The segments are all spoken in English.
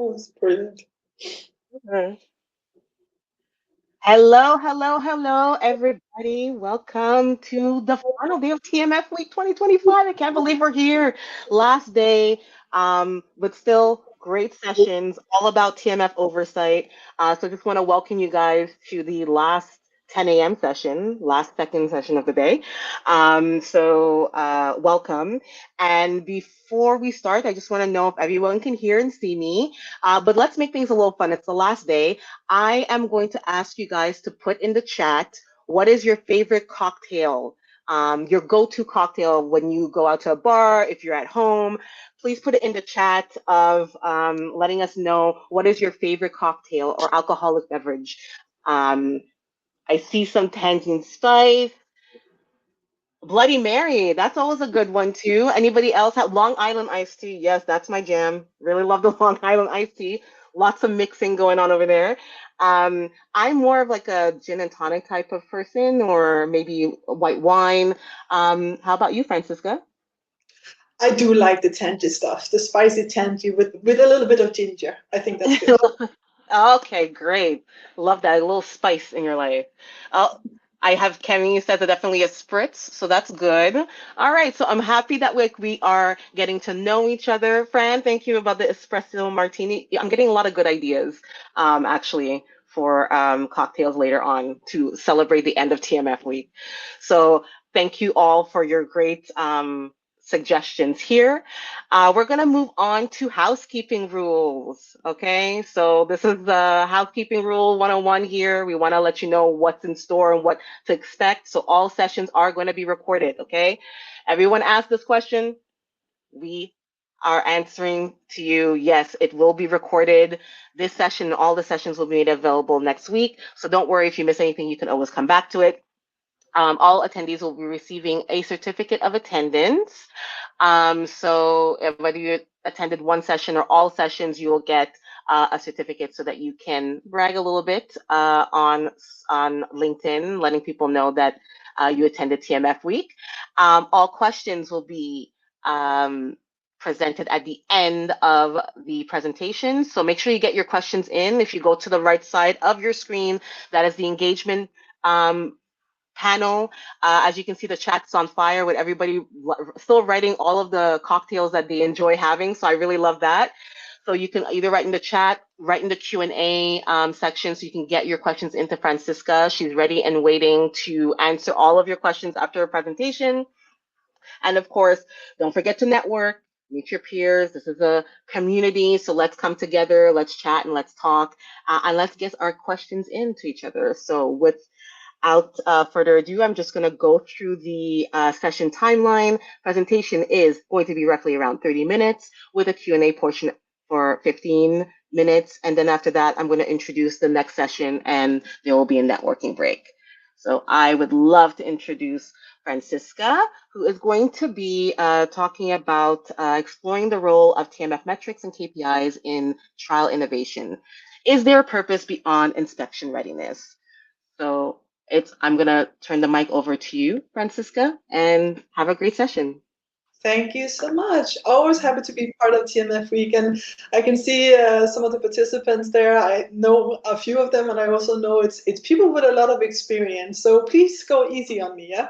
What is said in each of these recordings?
was brilliant. Hello, everybody. Welcome to the final day of TMF Week 2025. I can't believe we're here. Last day, but still great sessions, all about TMF oversight. So just want to welcome you guys to the last 10 a.m. session, last second session of the day. Welcome. And before we start, I just want to know if everyone can hear and see me. But let's make things a little fun. It's the last day. I am going to ask you guys to put in the chat what is your favorite cocktail, your go-to cocktail when you go out to a bar, if you're at home. Please put it in the chat of letting us know what is your favorite cocktail or alcoholic beverage. Um, I see some Tangerine Spice. Bloody Mary, that's always a good one too. Anybody else have Long Island iced tea? Yes, that's my jam. Really love the Long Island iced tea. Lots of mixing going on over there. I'm more of like a gin and tonic type of person, or maybe white wine. How about you, Francisca? I do like the tangy stuff, the spicy tangy with a little bit of ginger. I think that's good. Okay, great. Love that. A little spice in your life. Oh, I have Kemi says it definitely a spritz, so that's good. All right, so I'm happy that we are getting to know each other. Fran, thank you about the espresso martini. Yeah, I'm getting a lot of good ideas, actually, for cocktails later on to celebrate the end of TMF week. So thank you all for your great suggestions here. We're going to move on to housekeeping rules. Okay, so this is the housekeeping rule 101 here. We want to let you know what's in store and what to expect. So all sessions are going to be recorded. Okay, everyone asked this question. We are answering to you. Yes, it will be recorded. This session, all the sessions will be made available next week. So don't worry if you miss anything, you can always come back to it. All attendees will be receiving a certificate of attendance. So whether you attended one session or all sessions, you will get a certificate so that you can brag a little bit on LinkedIn, letting people know that you attended TMF Week. All questions will be presented at the end of the presentation. So make sure you get your questions in. If you go to the right side of your screen, that is the engagement panel. As you can see, the chat's on fire with everybody still writing all of the cocktails that they enjoy having. So I really love that. So you can either write in the chat, write in the Q&A section so you can get your questions into Francisca. She's ready and waiting to answer all of your questions after her presentation. And of course, don't forget to network, meet your peers. This is a community, so let's come together, let's chat and let's talk, and let's get our questions into each other. So without further ado, I'm just going to go through the session timeline. Presentation is going to be roughly around 30 minutes with a Q&A portion for 15 minutes. And then after that, I'm going to introduce the next session and there will be a networking break. So I would love to introduce Francisca, who is going to be talking about exploring the role of TMF metrics and KPIs in trial innovation. Is there a purpose beyond inspection readiness? So I'm going to turn the mic over to you, Francisca, and have a great session. Thank you so much. Always happy to be part of TMF Week, and I can see some of the participants there. I know a few of them, and I also know it's people with a lot of experience. So please go easy on me, yeah.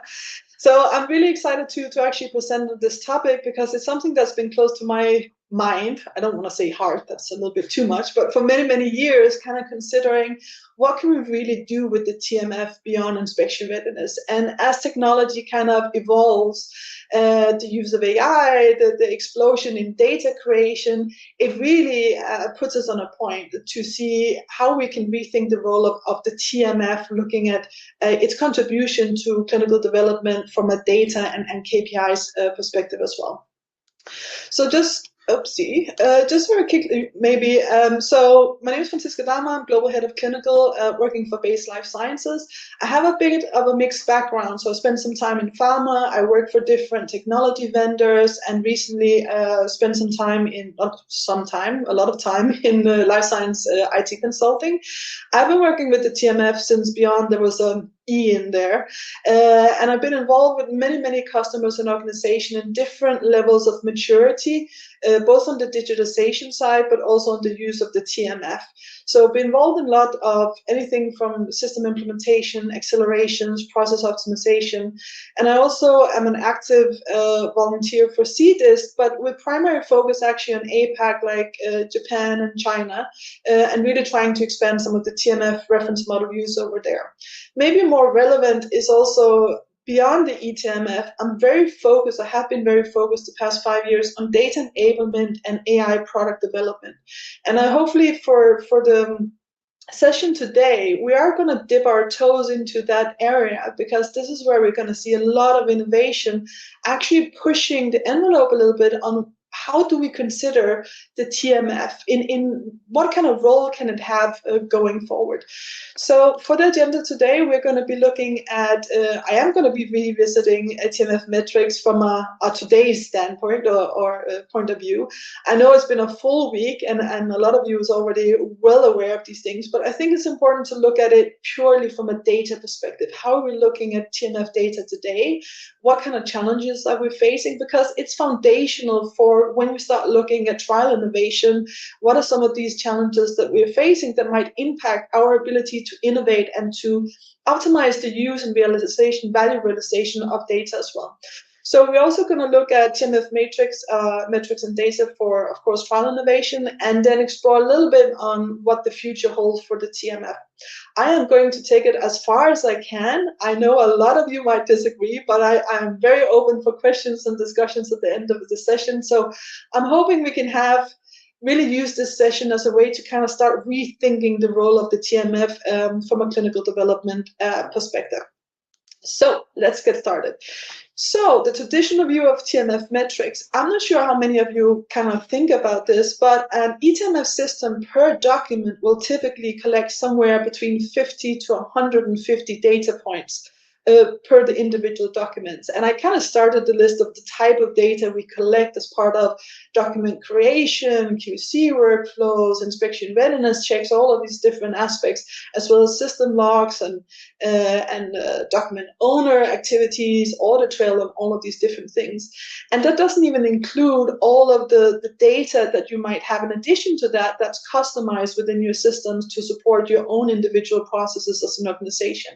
So I'm really excited to actually present this topic because it's something that's been close to my mind. I don't want to say heart, that's a little bit too much, but for many, many years, kind of considering what can we really do with the TMF beyond inspection readiness. And as technology kind of evolves, the use of AI, the explosion in data creation, it really puts us on a point to see how we can rethink the role of the TMF, looking at its contribution to clinical development from a data and KPIs perspective as well. So just very quickly, maybe. So my name is Francisca Dama. I'm Global Head of Clinical, working for Base Life Sciences. I have a bit of a mixed background. So I spent some time in pharma. I worked for different technology vendors, and recently spent a lot of time in life science IT consulting. I've been working with the TMF since beyond there was an E in there, and I've been involved with many customers and organizations in different levels of maturity both on the digitization side, but also on the use of the TMF. So I've been involved in a lot of anything from system implementation, accelerations, process optimization. And I also am an active volunteer for CDISC, but with primary focus actually on APAC, like Japan and China, and really trying to expand some of the TMF reference model use over there. Maybe more relevant is also beyond the eTMF, I'm very focused, I have been very focused the past 5 years on data enablement and AI product development. And I hopefully for the session today, we are going to dip our toes into that area, because this is where we're going to see a lot of innovation, actually pushing the envelope a little bit on how do we consider the TMF, in what kind of role can it have going forward. So for the agenda today, we're going to be looking at, I am going to be revisiting TMF metrics from a today's standpoint or point of view. I know it's been a full week, and a lot of you is already well aware of these things, but I think it's important to look at it purely from a data perspective. How are we looking at TMF data today? What kind of challenges are we facing? Because it's foundational for when we start looking at trial innovation. What are some of these challenges that we're facing that might impact our ability to innovate and to optimize the use and realization, value realization of data as well. So we're also going to look at TMF metrics and data for, of course, trial innovation, and then explore a little bit on what the future holds for the TMF. I am going to take it as far as I can. I know a lot of you might disagree, but I am very open for questions and discussions at the end of the session. So I'm hoping we can really use this session as a way to kind of start rethinking the role of the TMF from a clinical development perspective. So let's get started. So the traditional view of TMF metrics, I'm not sure how many of you kind of think about this, but an eTMF system per document will typically collect somewhere between 50 to 150 data points per the individual documents. And I kind of started the list of the type of data we collect as part of document creation, QC workflows, inspection readiness checks, all of these different aspects, as well as system logs and document owner activities, audit trail, and all of these different things. And that doesn't even include all of the data that you might have in addition to that, that's customized within your systems to support your own individual processes as an organization.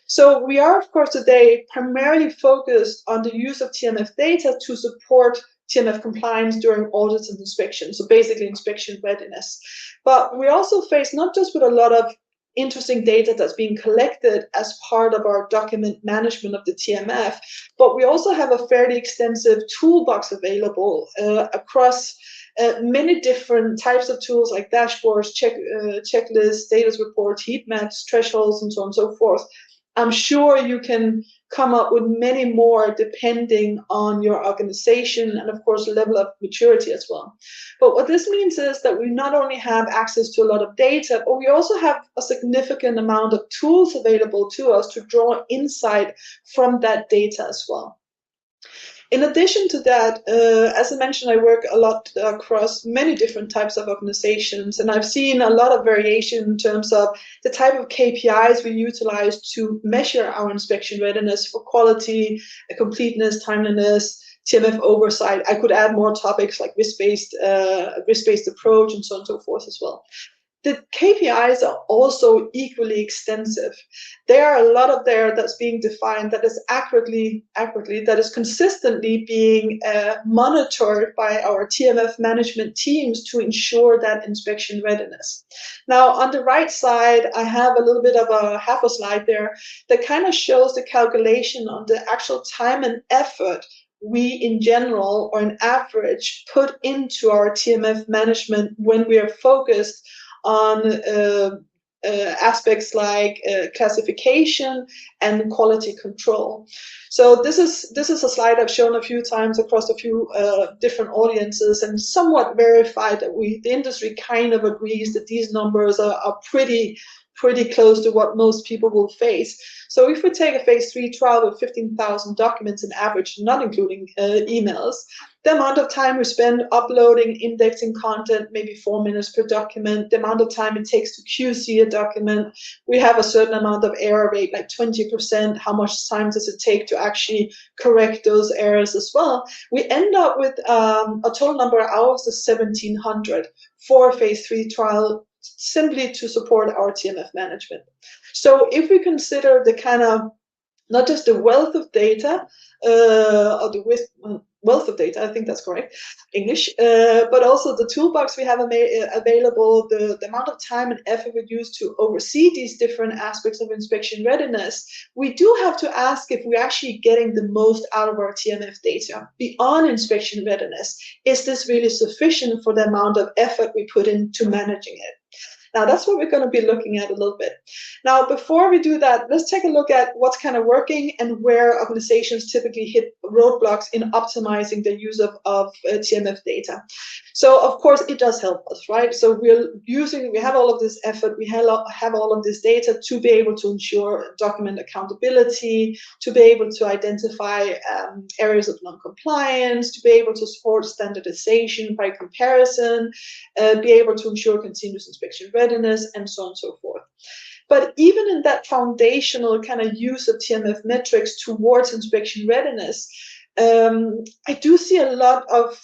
So we are, of course, today primarily focused on the use of TMF data to support TMF compliance during audits and inspections, so basically inspection readiness. But we also face not just with a lot of interesting data that's being collected as part of our document management of the TMF, but we also have a fairly extensive toolbox available across many different types of tools like dashboards, checklists, status reports, heat maps, thresholds, and so on and so forth. I'm sure you can come up with many more depending on your organization and, of course, level of maturity as well. But what this means is that we not only have access to a lot of data, but we also have a significant amount of tools available to us to draw insight from that data as well. In addition to that, as I mentioned, I work a lot across many different types of organizations, and I've seen a lot of variation in terms of the type of KPIs we utilize to measure our inspection readiness for quality, completeness, timeliness, TMF oversight. I could add more topics like risk-based approach and so on and so forth as well. The KPIs are also equally extensive. There are a lot of there that's being defined that is accurately, that is consistently being monitored by our TMF management teams to ensure that inspection readiness. Now, on the right side, I have a little bit of half a slide there that kind of shows the calculation on the actual time and effort we in general or in average put into our TMF management when we are focused on aspects like classification and quality control. So this is a slide I've shown a few times across a few different audiences, and somewhat verified that the industry kind of agrees that these numbers are pretty pretty close to what most people will face. So if we take a phase 3 trial with 15,000 documents in average, not including emails, the amount of time we spend uploading, indexing content, maybe 4 minutes per document, the amount of time it takes to QC a document, we have a certain amount of error rate, like 20%, how much time does it take to actually correct those errors as well. We end up with a total number of hours of 1,700 for a phase 3 trial, simply to support our TMF management. So if we consider the kind of, not just the wealth of data, or the wealth of data, I think that's correct, English, but also the toolbox we have available, the amount of time and effort we use to oversee these different aspects of inspection readiness, we do have to ask if we're actually getting the most out of our TMF data beyond inspection readiness. Is this really sufficient for the amount of effort we put into managing it? Now, that's what we're going to be looking at a little bit. Now, before we do that, let's take a look at what's kind of working and where organizations typically hit roadblocks in optimizing the use of TMF data. So, of course, it does help us, right? So we have all of this effort, we have all of this data to be able to ensure document accountability, to be able to identify areas of non-compliance, to be able to support standardization by comparison, be able to ensure continuous inspection readiness, and so on and so forth. But even in that foundational kind of use of TMF metrics towards inspection readiness, I do see a lot of,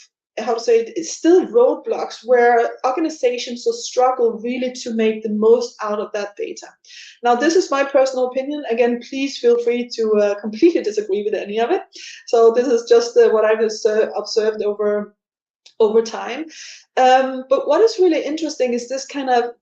still roadblocks where organizations will struggle really to make the most out of that data. Now, this is my personal opinion. Again, please feel free to completely disagree with any of it. So this is just what I've observed over time. But what is really interesting is this kind of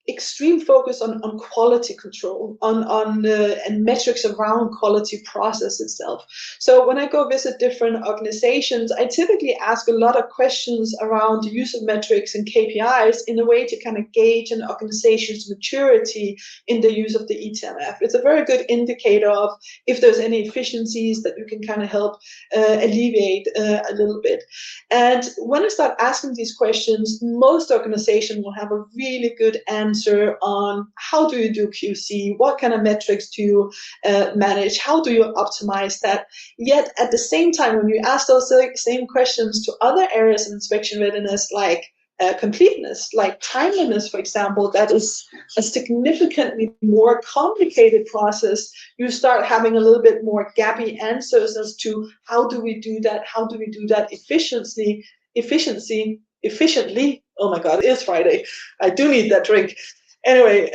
extreme focus on quality control, and metrics around quality process itself. So when I go visit different organizations, I typically ask a lot of questions around the use of metrics and KPIs in a way to kind of gauge an organization's maturity in the use of the eTMF. It's a very good indicator of if there's any efficiencies that you can kind of help alleviate a little bit. And when I start asking these questions, most organizations will have a really good answer on how do you do QC, what kind of metrics do you manage, how do you optimize that. Yet at the same time, when you ask those same questions to other areas of inspection readiness, like completeness, like timeliness, for example, that is a significantly more complicated process, you start having a little bit more gappy answers as to how do we do that efficiently. Oh my God, it is Friday. I do need that drink. Anyway,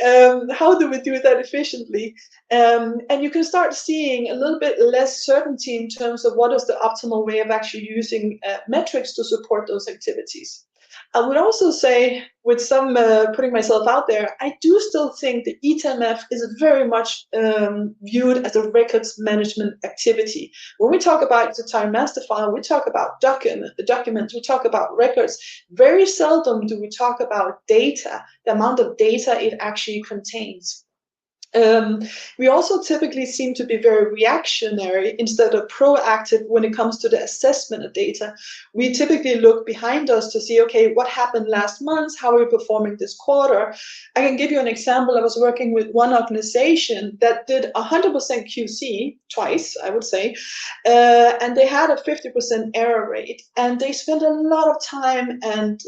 how do we do that efficiently? And you can start seeing a little bit less certainty in terms of what is the optimal way of actually using metrics to support those activities. I would also say, with some putting myself out there, I do still think the eTMF is very much viewed as a records management activity. When we talk about the time master file, we talk about documents, we talk about records. Very seldom do we talk about data, the amount of data it actually contains. We also typically seem to be very reactionary instead of proactive when it comes to the assessment of data. We typically look behind us to see, okay, what happened last month? How are we performing this quarter? I can give you an example. I was working with one organization that did 100% QC, twice, I would say, and they had a 50% error rate. And they spent a lot of time and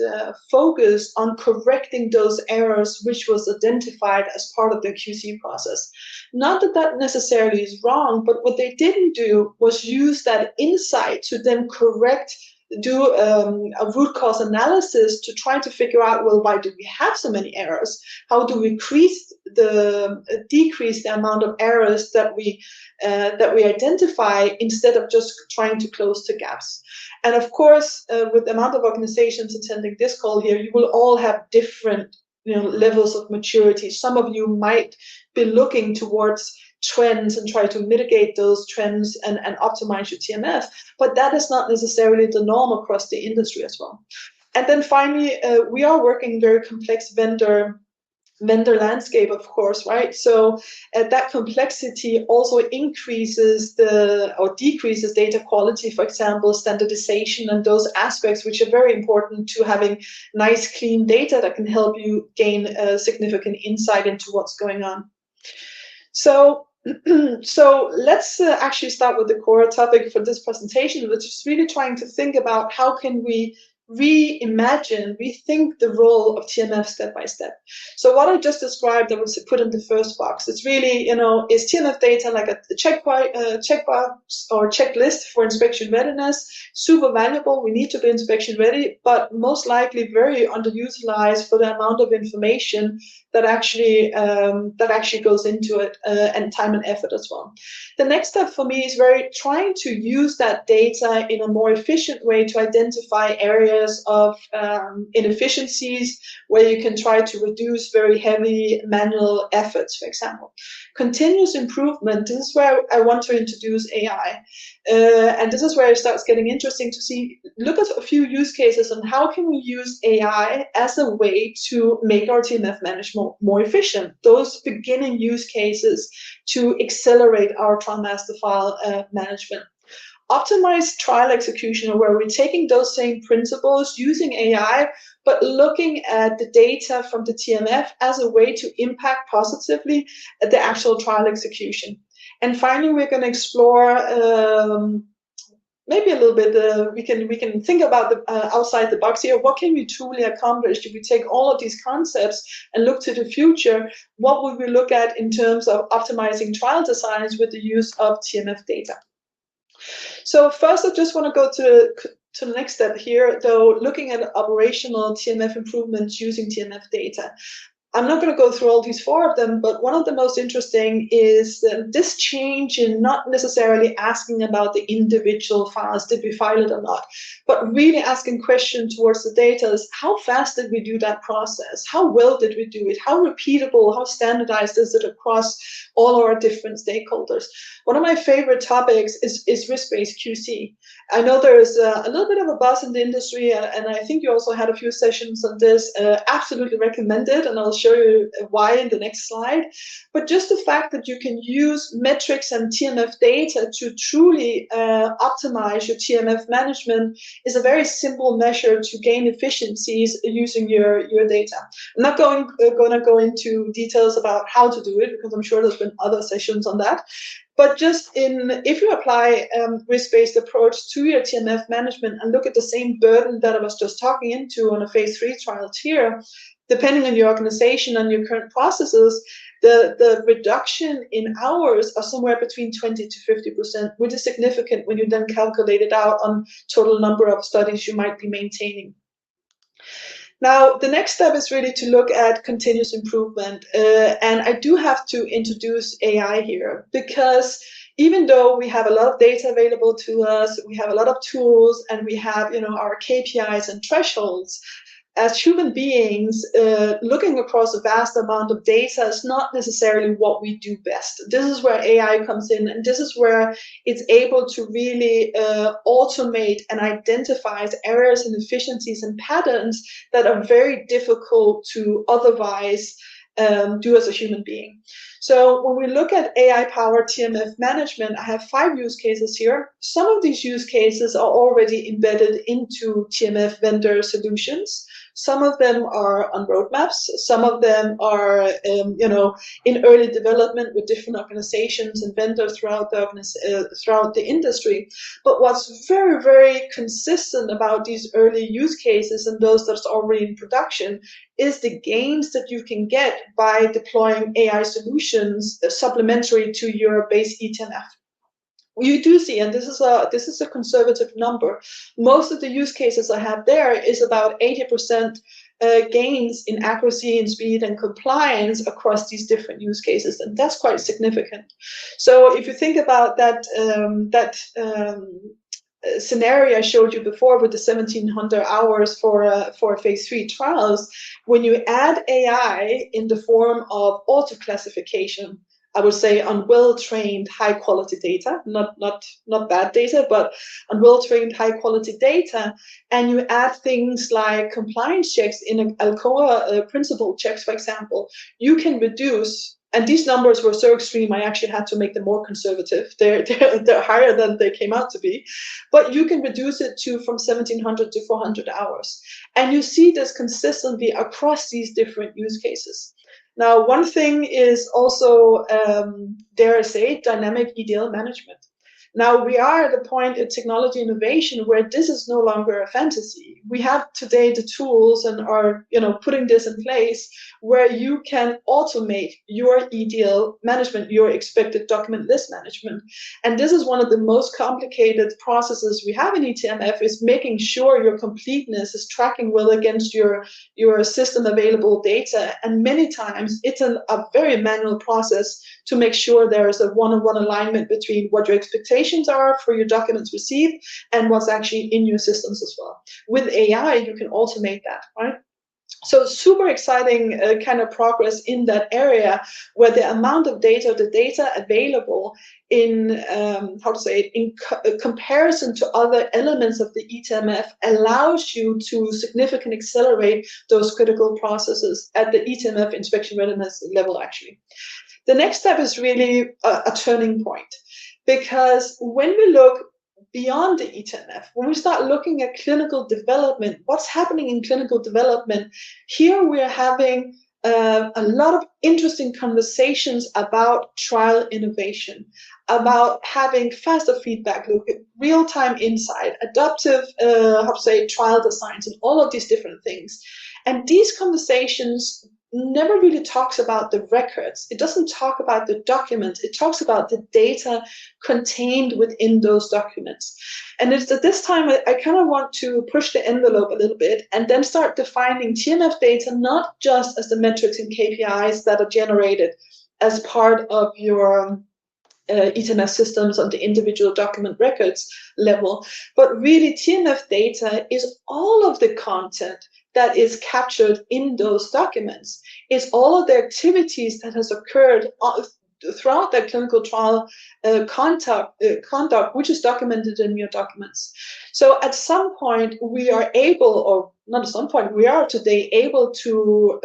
focus on correcting those errors, which was identified as part of the QC process. Not that that necessarily is wrong, but what they didn't do was use that insight to then do a root cause analysis to try to figure out, well, why do we have so many errors? How do we decrease the amount of errors that we identify instead of just trying to close the gaps? And of course, with the amount of organizations attending this call here, you will all have different levels of maturity. Some of you might be looking towards trends and try to mitigate those trends and optimize your TMF, but that is not necessarily the norm across the industry as well. And then finally, we are working very complex vendor vendor landscape, of course, right? So that complexity also increases or decreases data quality, for example, standardization and those aspects, which are very important to having nice, clean data that can help you gain significant insight into what's going on. So let's actually start with the core topic for this presentation, which is really trying to think about how can we rethink the role of TMF step by step. So what I just described, I was put in the first box. It's really, is TMF data like a checkbox or checklist for inspection readiness? Super valuable. We need to be inspection ready, but most likely very underutilized for the amount of information that actually goes into it, and time and effort as well. The next step for me is trying to use that data in a more efficient way to identify areas of inefficiencies where you can try to reduce very heavy manual efforts, for example. Continuous improvement, this is where I want to introduce AI. And this is where it starts getting interesting to look at a few use cases on how can we use AI as a way to make our TMF management more efficient. Those beginning use cases to accelerate our trial master file management. Optimized trial execution, where we're taking those same principles using AI, but looking at the data from the TMF as a way to impact positively the actual trial execution. And finally, we're going to explore maybe a little bit, we can think about the outside the box here. What can we truly accomplish if we take all of these concepts and look to the future? What would we look at in terms of optimizing trial designs with the use of TMF data? So first, I just want to go to the next step here, though, looking at operational TMF improvements using TMF data. I'm not going to go through all these 4 of them, but one of the most interesting is this change in not necessarily asking about the individual files, did we file it or not, but really asking questions towards the data is how fast did we do that process? How well did we do it? How repeatable, how standardized is it across all our different stakeholders? One of my favorite topics is risk-based QC. I know there is a little bit of a buzz in the industry, and I think you also had a few sessions on this. Absolutely recommend it, and I'll show you why in the next slide. But just the fact that you can use metrics and TMF data to truly optimize your TMF management is a very simple measure to gain efficiencies using your data. I'm not going to go into details about how to do it, because I'm sure there's been other sessions on that. But just if you apply risk-based approach to your TMF management and look at the same burden that I was just talking into on a phase 3 trial here, depending on your organization and your current processes, the reduction in hours are somewhere between 20 to 50%, which is significant when you then calculate it out on total number of studies you might be maintaining. Now, the next step is really to look at continuous improvement. And I do have to introduce AI here, because even though we have a lot of data available to us, we have a lot of tools, and we have our KPIs and thresholds, as human beings, looking across a vast amount of data is not necessarily what we do best. This is where AI comes in, and this is where it's able to really automate and identify errors and efficiencies and patterns that are very difficult to otherwise do as a human being. So when we look at AI-powered TMF management, I have 5 use cases here. Some of these use cases are already embedded into TMF vendor solutions. Some of them are on roadmaps. Some of them are, in early development with different organizations and vendors throughout the industry. But what's very, very consistent about these early use cases and those that's already in production is the gains that you can get by deploying AI solutions supplementary to your base eTMF. You do see, and this is a conservative number, most of the use cases I have there is about 80% gains in accuracy and speed and compliance across these different use cases, and that's quite significant. So if you think about that scenario I showed you before with the 1,700 hours for phase 3 trials, when you add AI in the form of auto classification, I would say, on well-trained, high-quality data, not bad data, but on well-trained, high-quality data, and you add things like compliance checks in an Alcoa principal checks, for example, you can reduce. And these numbers were so extreme, I actually had to make them more conservative. They're higher than they came out to be. But you can reduce it from 1,700 to 400 hours. And you see this consistently across these different use cases. Now, one thing is also, dare I say, dynamic EDL management. Now, we are at a point in technology innovation where this is no longer a fantasy. We have today the tools and are putting this in place where you can automate your EDL management, your expected document list management. And this is one of the most complicated processes we have in eTMF, is making sure your completeness is tracking well against your system available data. And many times it's a very manual process to make sure there is a one-on-one alignment between what your expectations are for your documents received and what's actually in your systems as well. With AI, you can automate that, right? So super exciting kind of progress in that area, where the amount of data, the data available in, comparison to other elements of the eTMF allows you to significantly accelerate those critical processes at the eTMF inspection readiness level, actually. The next step is really a turning point, because when we look beyond the eTMF, when we start looking at clinical development, what's happening in clinical development, here we're having a lot of interesting conversations about trial innovation, about having faster feedback loop, real-time insight, adaptive, trial designs, and all of these different things. And these conversations never really talks about the records. It doesn't talk about the documents. It talks about the data contained within those documents. And it's at this time I kind of want to push the envelope a little bit and then start defining TMF data not just as the metrics and KPIs that are generated as part of your eTMF systems on the individual document records level, but really TMF data is all of the content that is captured in those documents. It's all of the activities that has occurred throughout that clinical trial conduct, which is documented in your documents. So at some point we are able, or not at some point, we are today able to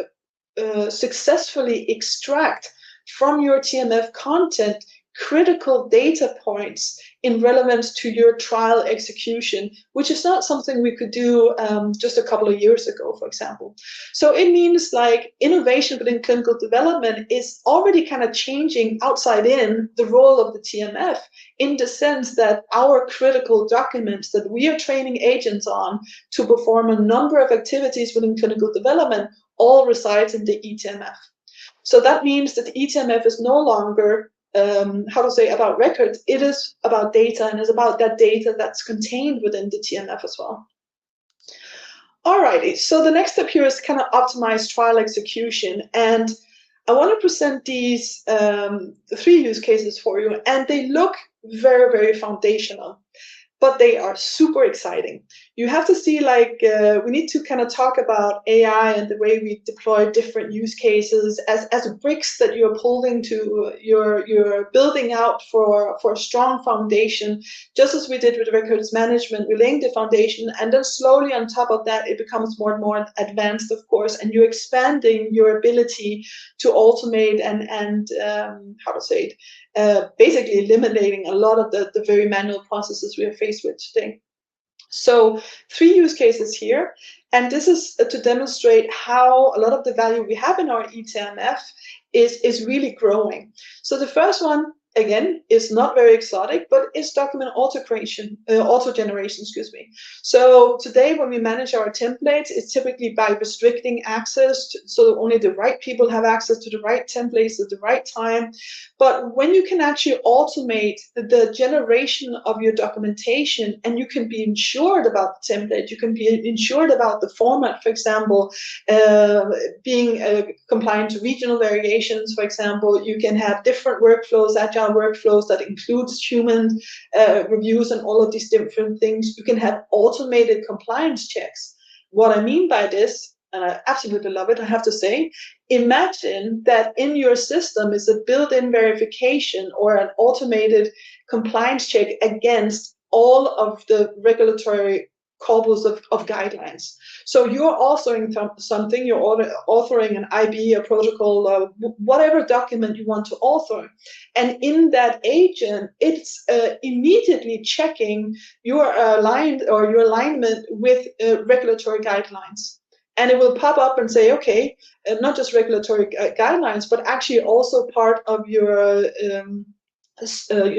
successfully extract from your TMF content critical data points in relevance to your trial execution, which is not something we could do just a couple of years ago, for example. So it means like innovation within clinical development is already kind of changing outside in the role of the TMF, in the sense that our critical documents that we are training agents on to perform a number of activities within clinical development all resides in the eTMF. So that means that the eTMF is no longer about records. It is about data, and is about that data that's contained within the TMF as well. Alrighty, so the next step here is kind of optimize trial execution, and I want to present these 3 use cases for you, and they look very, very foundational, but they are super exciting. You have to see, like, we need to kind of talk about AI and the way we deploy different use cases as bricks that you're pulling to, you're building out for a strong foundation, just as we did with records management. We're laying the foundation, and then slowly on top of that, it becomes more and more advanced, of course, and you're expanding your ability to automate and basically eliminating a lot of the very manual processes we are faced with today. So 3 use cases here, and this is to demonstrate how a lot of the value we have in our eTMF is really growing. So the first one, again, is not very exotic, but it's document auto-generation, So today when we manage our templates, it's typically by restricting access, so only the right people have access to the right templates at the right time. But when you can actually automate the generation of your documentation, and you can be ensured about the template, you can be ensured about the format, for example, being compliant to regional variations, for example, you can have different workflows, agile workflows that includes human reviews and all of these different things. You can have automated compliance checks. What I mean by this, and I absolutely love it, I have to say, imagine that in your system is a built-in verification or an automated compliance check against all of the regulatory corpus of guidelines. So you're authoring something, you're authoring an IB, a protocol, whatever document you want to author. And in that agent, it's immediately checking your alignment with regulatory guidelines. And it will pop up and say, okay, not just regulatory guidelines, but actually also part of your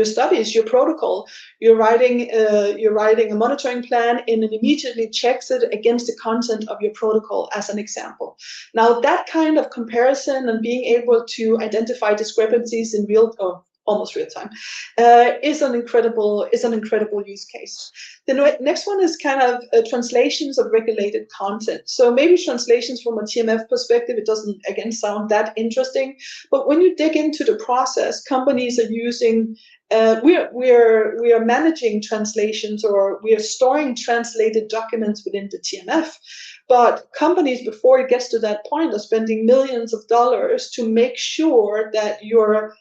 studies, your protocol. You're writing a monitoring plan, and it immediately checks it against the content of your protocol, as an example. Now, that kind of comparison and being able to identify discrepancies in almost real time, is an incredible use case. The next one is kind of translations of regulated content. So maybe translations from a TMF perspective, it doesn't again sound that interesting, but when you dig into the process, companies are using. We are managing translations, or we are storing translated documents within the TMF. But companies, before it gets to that point, are spending millions of dollars to make sure that your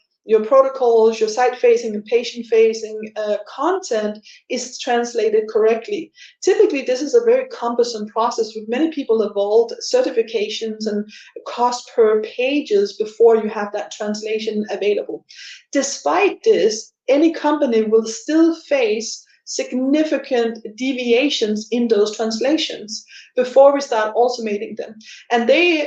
protocols, your site-facing and patient-facing content is translated correctly. Typically, this is a very cumbersome process with many people involved, certifications and cost per pages before you have that translation available. Despite this, any company will still face significant deviations in those translations before we start automating them, and they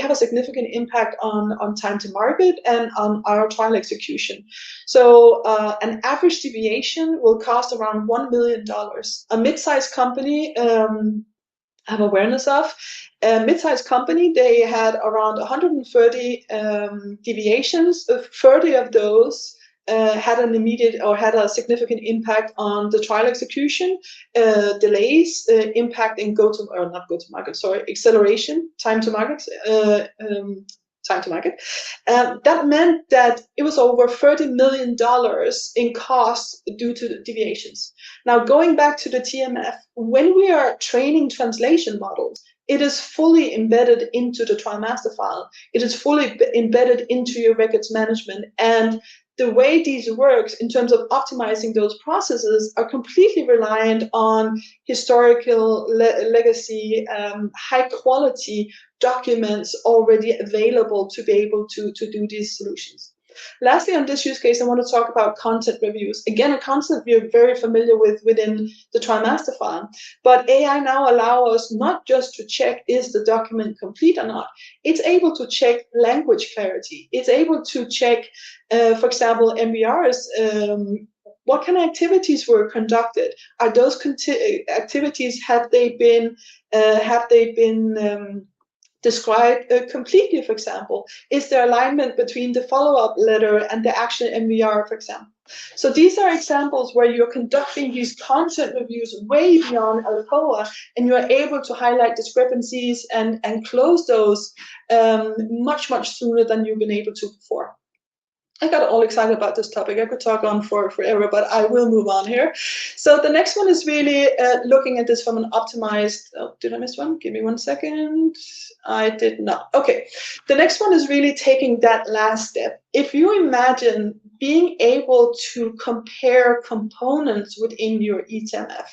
have a significant impact on time to market and on our trial execution. So an average deviation will cost around $1 million. A mid-sized company have awareness of. A mid-sized company, they had around 130 deviations. 30 of those had an immediate or had a significant impact on the trial execution, delays, impacting acceleration, time to market. That meant that it was over $30 million in costs due to the deviations. Now, going back to the TMF, when we are training translation models, it is fully embedded into the trial master file. It is fully embedded into your records management, and the way these works in terms of optimizing those processes are completely reliant on historical legacy, high quality documents already available to be able to do these solutions. Lastly, on this use case, I want to talk about content reviews. Again, a concept we're very familiar with within the trial master file, but AI now allows us not just to check is the document complete or not. It's able to check language clarity. It's able to check, for example, MBRs. What kind of activities were conducted? Are those activities, have they been described completely, for example? Is there alignment between the follow-up letter and the actual MVR, for example? So these are examples where you're conducting these content reviews way beyond Alcoa, and you're able to highlight discrepancies and close those much, much sooner than you've been able to before. I got all excited about this topic. I could talk on forever, but I will move on here. So the next one is really looking at this from an optimized, oh, did I miss one? Give me 1 second. I did not. Okay. The next one is really taking that last step. If you imagine being able to compare components within your eTMF,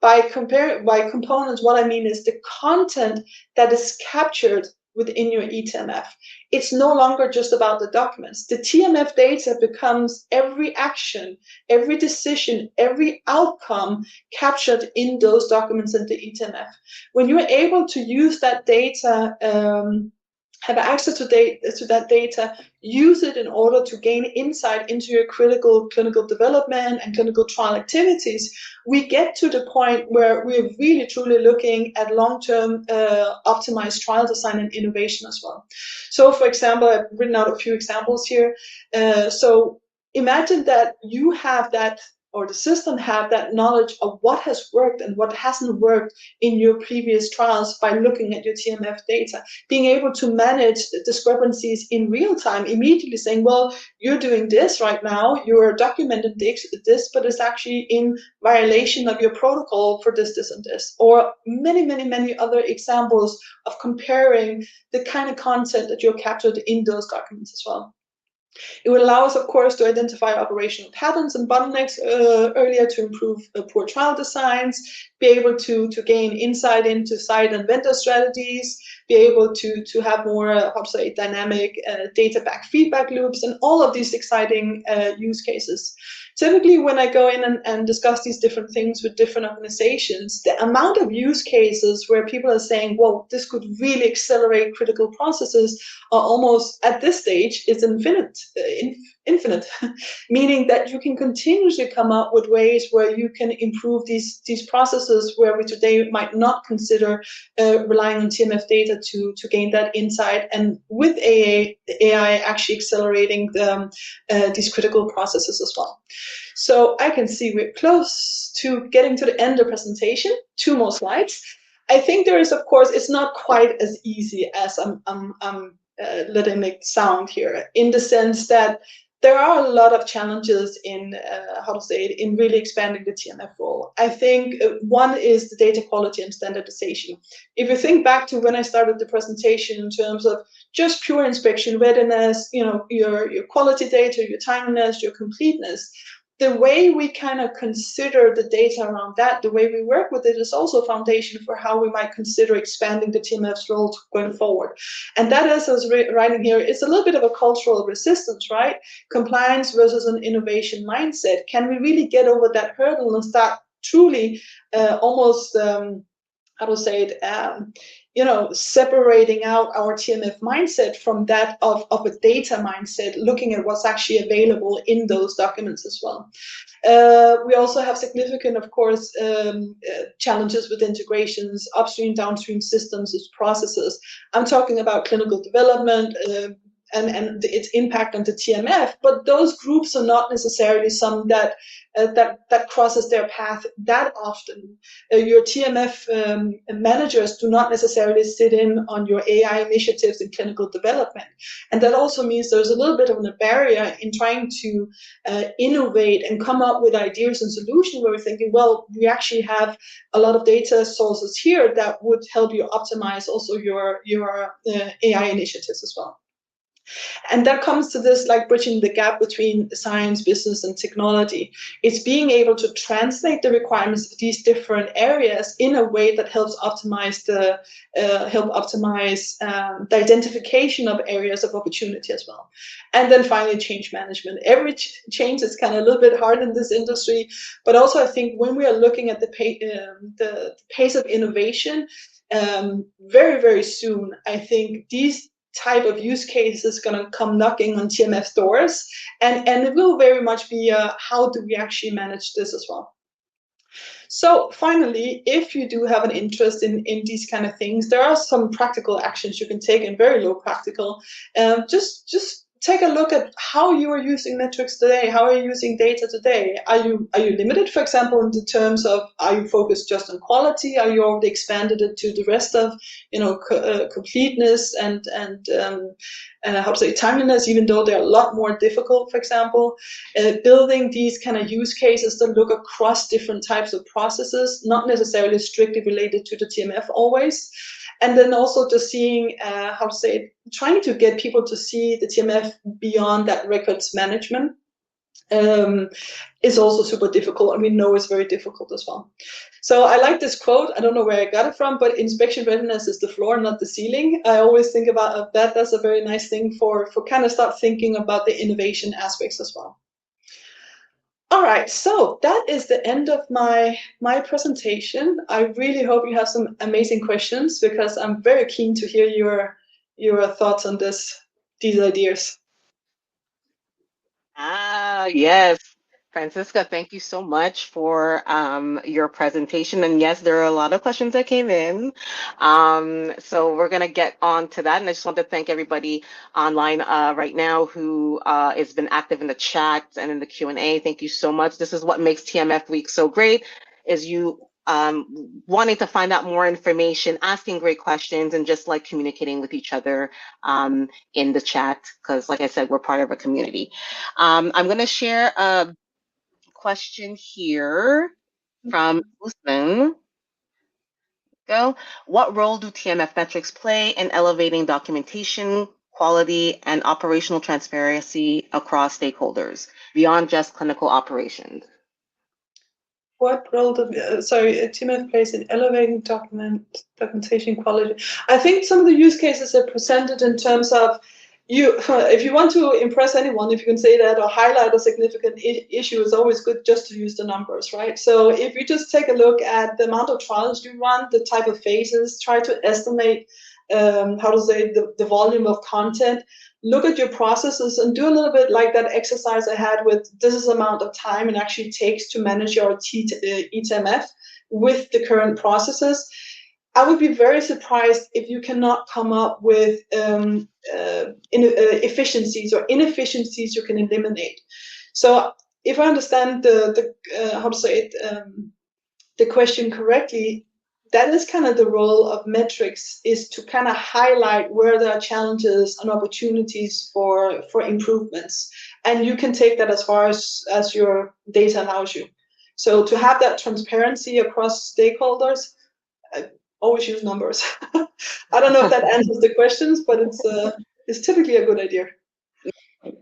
by components, what I mean is the content that is captured within your eTMF. It's no longer just about the documents. The TMF data becomes every action, every decision, every outcome captured in those documents in the eTMF. When you're able to use that data, have access to that data, use it in order to gain insight into your critical clinical development and clinical trial activities, we get to the point where we're really truly looking at long-term optimized trial design and innovation as well. So, for example, I've written out a few examples here. So imagine that you have that or the system have that knowledge of what has worked and what hasn't worked in your previous trials by looking at your TMF data, being able to manage discrepancies in real time, immediately saying, well, you're doing this right now, you're documenting this, but it's actually in violation of your protocol for this, this, and this, or many, many, many other examples of comparing the kind of content that you're captured in those documents as well. It will allow us, of course, to identify operational patterns and bottlenecks earlier to improve poor trial designs, be able to gain insight into site and vendor strategies, be able to have more, how to say, dynamic data-backed feedback loops, and all of these exciting use cases. Typically, when I go in and discuss these different things with different organizations, the amount of use cases where people are saying, well, this could really accelerate critical processes are almost, at this stage, is infinite, meaning that you can continuously come up with ways where you can improve these processes where we today might not consider relying on TMF data to gain that insight, and with AI actually accelerating these critical processes as well. So I can see we're close to getting to the end of the presentation. 2 more slides. I think there is, of course, it's not quite as easy as I'm letting it sound here, in the sense that there are a lot of challenges in, how to say it, in really expanding the TMF role. I think one is the data quality and standardization. If you think back to when I started the presentation in terms of just pure inspection, readiness, your quality data, your timeliness, your completeness, the way we kind of consider the data around that, the way we work with it, is also a foundation for how we might consider expanding the TMF's role going forward. And that is, as writing here, it's a little bit of a cultural resistance, right? Compliance versus an innovation mindset. Can we really get over that hurdle and start truly almost, how to say it, separating out our TMF mindset from that of a data mindset, looking at what's actually available in those documents as well. We also have significant, of course, challenges with integrations, upstream, downstream systems, processes. I'm talking about clinical development, and its impact on the TMF, but those groups are not necessarily some that crosses their path that often. Your TMF managers do not necessarily sit in on your AI initiatives in clinical development, and that also means there's a little bit of a barrier in trying to innovate and come up with ideas and solutions where we're thinking, well, we actually have a lot of data sources here that would help you optimize also your AI initiatives as well. And that comes to this, like, bridging the gap between science, business, and technology. It's being able to translate the requirements of these different areas in a way that helps optimize the identification of areas of opportunity as well. And then finally, change management. Every change is kind of a little bit hard in this industry, but also I think when we are looking at the pace of innovation, very, very soon, I think these type of use case is going to come knocking on TMF doors, and it will very much be how do we actually manage this as well. So finally, if you do have an interest in these kind of things, there are some practical actions you can take, and very low practical. Just take a look at how you are using metrics today. How are you using data today? Are you limited, for example, in the terms of, are you focused just on quality? Are you already expanded it to the rest of, completeness and how to say, timeliness, even though they're a lot more difficult, for example? Building these kind of use cases that look across different types of processes, not necessarily strictly related to the TMF always. And then also just seeing, how to say it, trying to get people to see the TMF beyond that records management is also super difficult, and we know it's very difficult as well. So I like this quote. I don't know where I got it from, but inspection readiness is the floor, not the ceiling. I always think about that. That's a very nice thing for kind of start thinking about the innovation aspects as well. All right, so that is the end of my presentation. I really hope you have some amazing questions, because I'm very keen to hear your thoughts on these ideas. Ah, yes. Francisca, thank you so much for your presentation. And yes, there are a lot of questions that came in. So we're going to get on to that. And I just want to thank everybody online right now who has been active in the chat and in the Q&A. Thank you so much. This is what makes TMF Week so great, is you wanting to find out more information, asking great questions, and just like communicating with each other in the chat. Because like I said, we're part of a community. I'm going to share a question here from Usman. Go. What role do TMF metrics play in elevating documentation, quality, and operational transparency across stakeholders beyond just clinical operations? What role do TMF plays in elevating documentation quality? I think some of the use cases are presented in terms of if you want to impress anyone, if you can say that, or highlight a significant issue, it's always good just to use the numbers, right? So if you just take a look at the amount of trials you run, the type of phases, try to estimate the volume of content, look at your processes and do a little bit like that exercise I had with this is the amount of time it actually takes to manage your eTMF with the current processes. I would be very surprised if you cannot come up with efficiencies or inefficiencies you can eliminate. So if I understand the question correctly, that is kind of the role of metrics, is to kind of highlight where there are challenges and opportunities for improvements. And you can take that as far as your data allows you. So to have that transparency across stakeholders, always use numbers. I don't know if that answers the questions, but it's typically a good idea.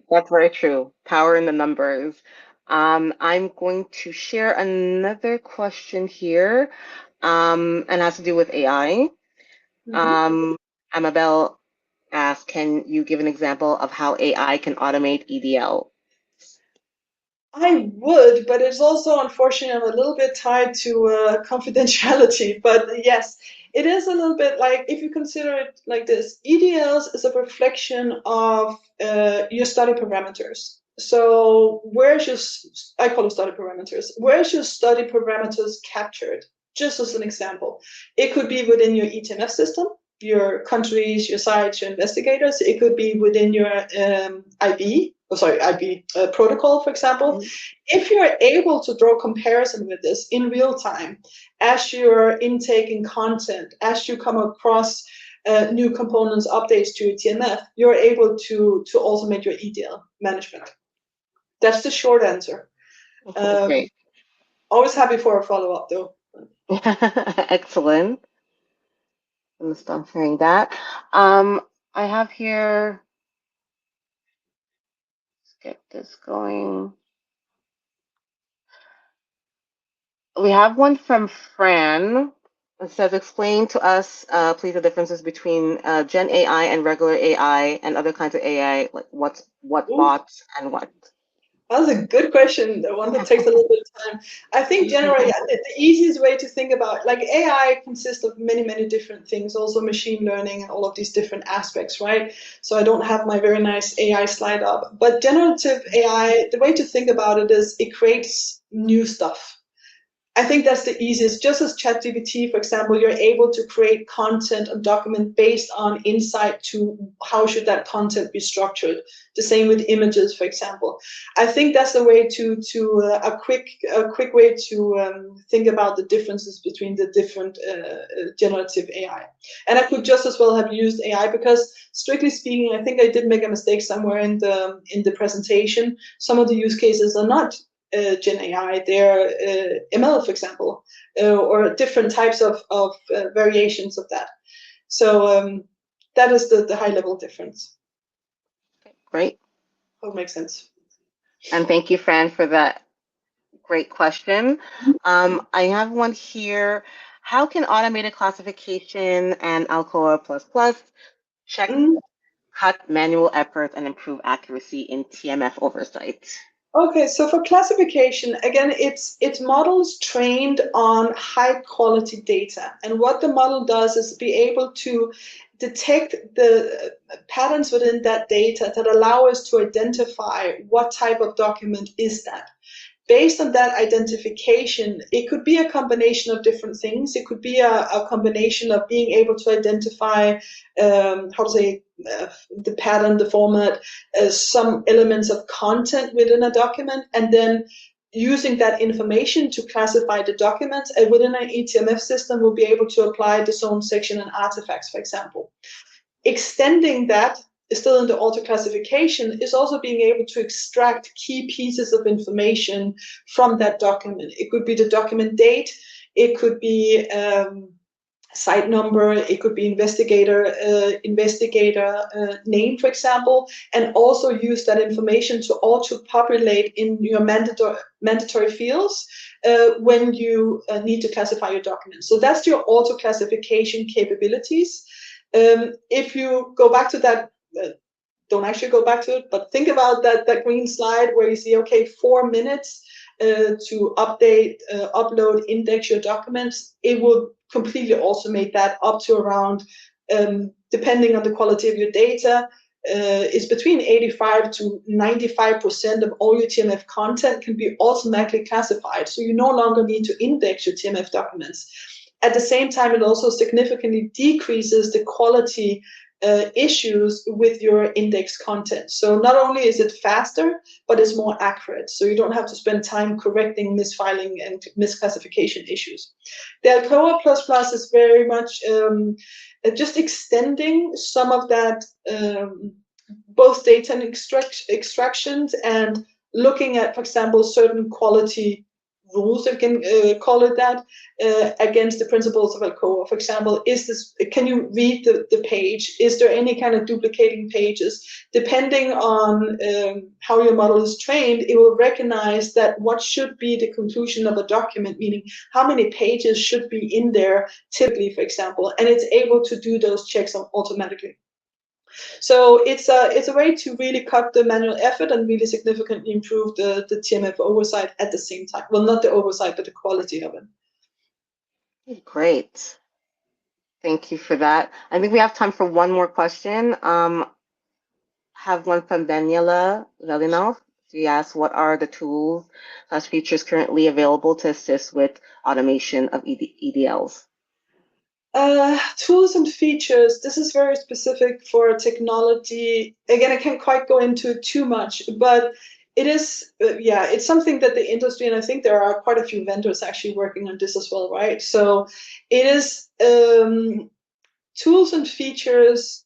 That's very true. Power in the numbers. I'm going to share another question here, and has to do with AI. Amabel asked, can you give an example of how AI can automate EDL? I would, but it's also unfortunately a little bit tied to confidentiality. But yes, it is a little bit like, if you consider it like this, EDLs is a reflection of your study parameters. So I call them study parameters. Where's your study parameters captured? Just as an example, it could be within your eTMF system, your countries, your sites, your investigators. It could be within your IB protocol, for example. If you're able to draw comparison with this in real time, as you're intaking content, as you come across new components, updates to your TMF, you're able to automate your EDL management. That's the short answer. Great. Always happy for a follow-up, though. Excellent. I'm gonna stop sharing that. I have here. Let's get this going. We have one from Fran. It says, explain to us, please, the differences between Gen AI and regular AI and other kinds of AI, like what bots and what. That's a good question, the one that takes a little bit of time. I think generally the easiest way to think about, like, AI consists of many, many different things, also machine learning and all of these different aspects, right? So I don't have my very nice AI slide up. But generative AI, the way to think about it is it creates new stuff. I think that's the easiest. Just as ChatGPT, for example, you're able to create content and document based on insight to how should that content be structured. The same with images, for example. I think that's the way a quick way to think about the differences between the different generative AI. And I could just as well have used AI because, strictly speaking, I think I did make a mistake somewhere in the presentation. Some of the use cases are not Gen AI, they're ML, for example, or different types of variations of that. So that is the high level difference. Great. That makes sense. And thank you, Fran, for that great question. I have one here. How can automated classification and Alcoa++ check, cut manual effort, and improve accuracy in TMF oversight? Okay, so for classification, again, it's models trained on high quality data. And what the model does is be able to detect the patterns within that data that allow us to identify what type of document is that. based on that identification, it could be a combination of different things. It could be a combination of being able to identify, the pattern, the format, some elements of content within a document, and then using that information to classify the documents. And within an eTMF system, we'll be able to apply the zone, section, and artifacts, for example. Extending that, still in the auto classification, is also being able to extract key pieces of information from that document. It could be the document date, it could be site number, it could be investigator name, for example, and also use that information to auto-populate in your mandatory fields when you need to classify your documents. So that's your auto-classification capabilities. If you go back to that, don't actually go back to it, but think about that green slide where you see, okay, 4 minutes to update, upload, index your documents. It will completely automate that up to around, depending on the quality of your data, is between 85 to 95% of all your TMF content can be automatically classified. So you no longer need to index your TMF documents. At the same time, it also significantly decreases the quality issues with your index content. So not only is it faster, but it's more accurate. So you don't have to spend time correcting misfiling and misclassification issues. The Alcoa++ is very much just extending some of that, both data and extractions, and looking at, for example, certain quality rules, if you can call it that, against the principles of Alcoa. For example, can you read the page? Is there any kind of duplicating pages? Depending on how your model is trained, it will recognize that what should be the conclusion of a document, meaning how many pages should be in there typically, for example, and it's able to do those checks automatically. So it's a way to really cut the manual effort and really significantly improve the TMF oversight at the same time. Well, not the oversight, but the quality of it. Great. Thank you for that. I think we have time for one more question. Have one from Daniela Velinov. She asks, what are the tools / features currently available to assist with automation of EDLs? Tools and features, this is very specific for technology. Again, I can't quite go into too much, but it is, it's something that the industry, and I think there are quite a few vendors actually working on this as well, right? So it is tools and features.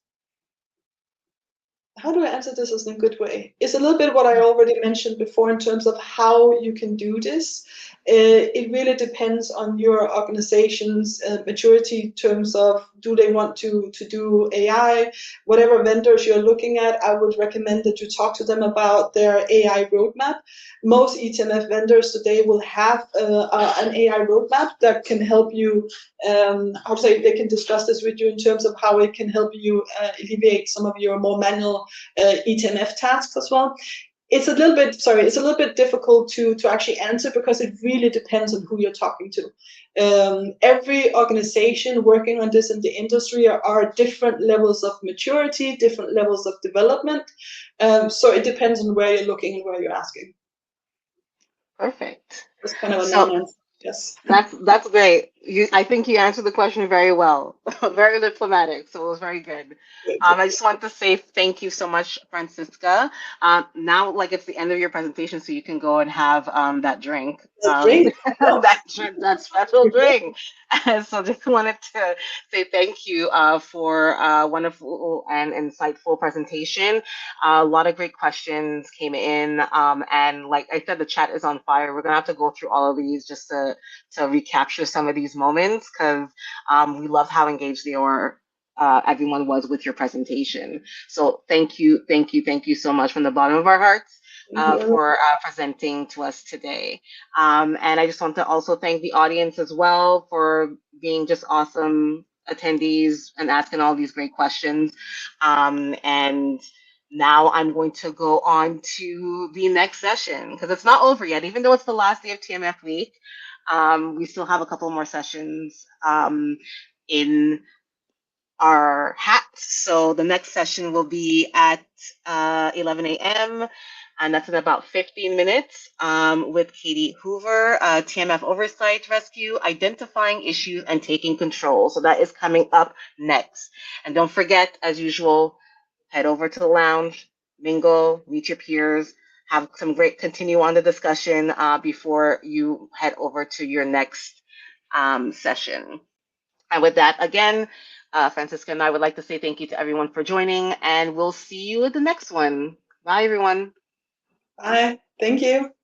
How do I answer this in a good way? It's a little bit what I already mentioned before in terms of how you can do this. It really depends on your organization's maturity in terms of, do they want to do AI? Whatever vendors you're looking at, I would recommend that you talk to them about their AI roadmap. Most eTMF vendors today will have an AI roadmap that can help you, they can discuss this with you in terms of how it can help you alleviate some of your more manual eTMF tasks as well. It's a little bit difficult to actually answer because it really depends on who you're talking to. Every organization working on this in the industry are different levels of maturity, different levels of development. So it depends on where you're looking and where you're asking. Perfect. That's kind of a non-answer. Yes. That's great. I think you answered the question very well. Very diplomatic, so it was very good. I just want to say thank you so much, Franziska. Now, it's the end of your presentation, so you can go and have that drink. That special drink. So just wanted to say thank you for a wonderful and insightful presentation. A lot of great questions came in, and like I said, the chat is on fire. We're gonna have to go through all of these just to recapture some of these moments, because we love how engaged everyone was with your presentation. So thank you so much from the bottom of our hearts for presenting to us today. And I just want to also thank the audience as well for being just awesome attendees and asking all these great questions. And now I'm going to go on to the next session, because it's not over yet. Even though it's the last day of TMF week, we still have a couple more sessions in our hats. So the next session will be at 11 a.m. and that's in about 15 minutes with Katie Hoover, TMF Oversight Rescue, Identifying Issues and Taking Control. So that is coming up next. And don't forget, as usual, head over to the lounge, mingle, meet your peers, have some continue on the discussion before you head over to your next session. And with that, again, Francisca and I would like to say thank you to everyone for joining, and we'll see you at the next one. Bye, everyone. Bye. Thank you.